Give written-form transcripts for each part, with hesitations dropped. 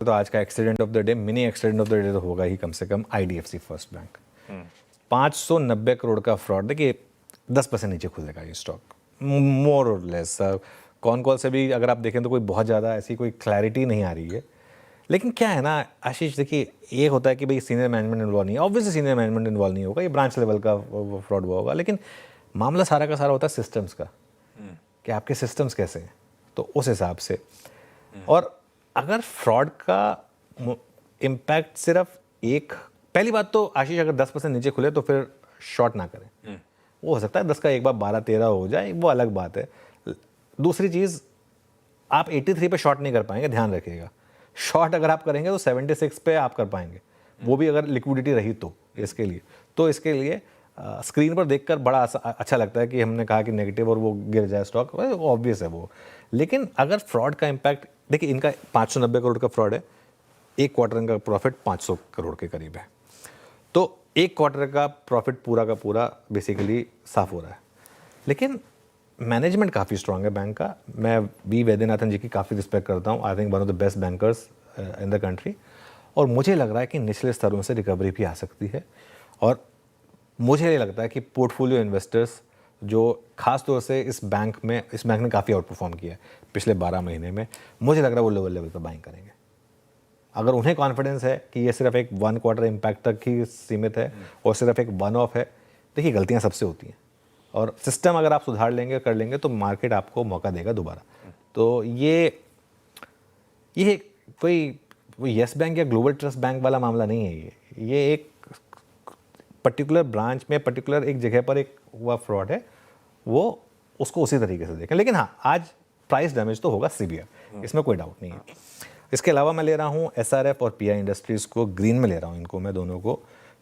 तो आज का accident of the day, mini accident of the day तो होगा ही कम से कम आईडीएफसी फर्स्ट बैंक। 590 करोड़ का फ्रॉड। देखिए 10% नीचे खुलेगा ये स्टॉक मोर और लेस। कौन कॉल से भी अगर आप देखें तो कोई बहुत ज़्यादा ऐसी कोई क्लैरिटी नहीं आ रही है। लेकिन क्या है ना आशीष, देखिए ये होता है कि भाई सीनियर मैनेजमेंट इन्वॉल्व नहीं है, ऑब्वियसली सीनियर मैनेजमेंट इन्वॉल्व नहीं होगा, ये ब्रांच लेवल का फ्रॉड हुआ होगा। लेकिन मामला सारा का सारा होता है सिस्टम्स का, कि आपके सिस्टम्स कैसे हैं, तो उस हिसाब से। और अगर फ्रॉड का इम्पैक्ट सिर्फ एक, पहली बात तो आशीष अगर 10% नीचे खुले तो फिर शॉर्ट ना करें। वो हो सकता है 10 का एक बार 12-13 हो जाए, वो अलग बात है। दूसरी चीज़, आप 83 पे शॉर्ट नहीं कर पाएंगे, ध्यान रखिएगा। शॉर्ट अगर आप करेंगे तो 76 पे आप कर पाएंगे, वो भी अगर लिक्विडिटी रही तो इसके लिए स्क्रीन पर देखकर बड़ा अच्छा लगता है कि हमने कहा कि नेगेटिव और वो गिर जाए स्टॉक, ऑब्वियस है वो। लेकिन अगर फ्रॉड का इम्पैक्ट, देखिए इनका 590 करोड़ का फ्रॉड है, एक क्वार्टर का प्रॉफिट 500 करोड़ के करीब है, तो एक क्वार्टर का प्रॉफिट पूरा का पूरा बेसिकली साफ हो रहा है। लेकिन मैनेजमेंट काफ़ी स्ट्रांग है बैंक का। मैं वी वैद्यनाथन जी की काफ़ी रिस्पेक्ट करता हूँ। I think one of the best bankers in the country. और मुझे लग रहा है कि निचले स्तरों से रिकवरी भी आ सकती है। और मुझे ये लगता है कि पोर्टफोलियो इन्वेस्टर्स जो खास तौर से इस बैंक ने काफ़ी आउट परफॉर्म किया है पिछले 12 महीने में, मुझे लग रहा है वो लोअर लेवल पर बाइंग करेंगे। अगर उन्हें कॉन्फिडेंस है कि ये सिर्फ एक 1 क्वार्टर इम्पैक्ट तक ही सीमित है और सिर्फ एक वन ऑफ है, देखिए गलतियाँ सबसे होती हैं, और सिस्टम अगर आप सुधार लेंगे कर लेंगे तो मार्केट आपको मौका देगा दोबारा। तो ये कोई येस बैंक या ग्लोबल ट्रस्ट बैंक वाला मामला नहीं है। ये एक पर्टिकुलर ब्रांच में पर्टिकुलर एक जगह पर एक हुआ फ्रॉड है, वो उसको उसी तरीके से देखें। लेकिन हाँ, आज प्राइस डैमेज तो होगा सीवियर, इसमें कोई डाउट नहीं है। इसके अलावा मैं ले रहा हूँ एसआरएफ और पीआई इंडस्ट्रीज़ को, ग्रीन में ले रहा हूँ इनको मैं दोनों को,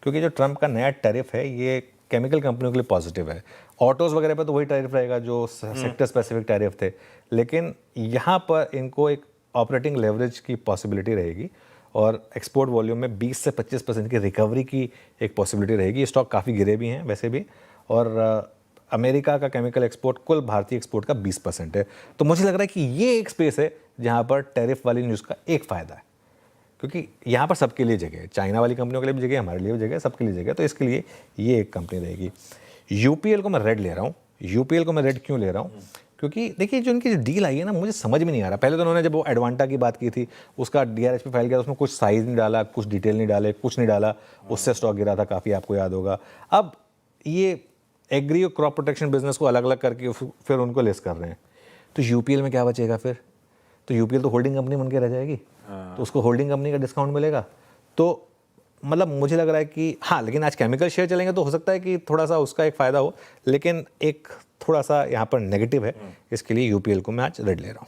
क्योंकि जो ट्रंप का नया टैरिफ है ये केमिकल कंपनियों के लिए पॉजिटिव है। ऑटोज़ वगैरह पर तो वही टैरिफ रहेगा जो सेक्टर स्पेसिफिक टैरिफ थे, लेकिन यहाँ पर इनको एक ऑपरेटिंग लेवरेज की पॉसिबिलिटी रहेगी और एक्सपोर्ट वॉल्यूम में 20 से 25% की रिकवरी की एक पॉसिबिलिटी रहेगी। स्टॉक काफ़ी गिरे भी हैं वैसे भी, और अमेरिका का केमिकल एक्सपोर्ट कुल भारतीय एक्सपोर्ट का 20% है। तो मुझे लग रहा है कि ये एक स्पेस है जहाँ पर टैरिफ वाली न्यूज़ का एक फ़ायदा है, क्योंकि यहाँ पर सबके लिए जगह है, चाइना वाली कंपनियों के लिए भी जगह है, हमारे लिए भी जगह है, सबके लिए जगह है। तो इसके लिए ये एक कंपनी रहेगी। यूपीएल को मैं रेड ले रहा हूँ। यूपीएल को मैं रेड क्यों ले रहा हूँ? क्योंकि देखिए जो इनकी डील आई है ना, मुझे समझ में नहीं आ रहा। पहले तो उन्होंने जब वो एडवांटा की बात की थी, उसका डीआरएच पे फाइल किया, उसमें कुछ साइज नहीं डाला, कुछ डिटेल नहीं डाले, कुछ नहीं डाला, उससे स्टॉक गिरा था काफ़ी, आपको याद होगा। अब ये एग्री और क्रॉप प्रोटेक्शन बिजनेस को अलग अलग करके फिर उनको लेस कर रहे हैं, तो यूपीएल में क्या बचेगा फिर? तो यूपीएल तो होल्डिंग कंपनी बन के रह जाएगी, तो उसको होल्डिंग कंपनी का डिस्काउंट मिलेगा। तो मतलब मुझे लग रहा है कि हाँ, लेकिन आज केमिकल शेयर चलेंगे तो हो सकता है कि थोड़ा सा उसका एक फ़ायदा हो, लेकिन एक थोड़ा सा यहाँ पर नेगेटिव है। इसके लिए यूपीएल को मैं आज रेड ले रहा हूँ।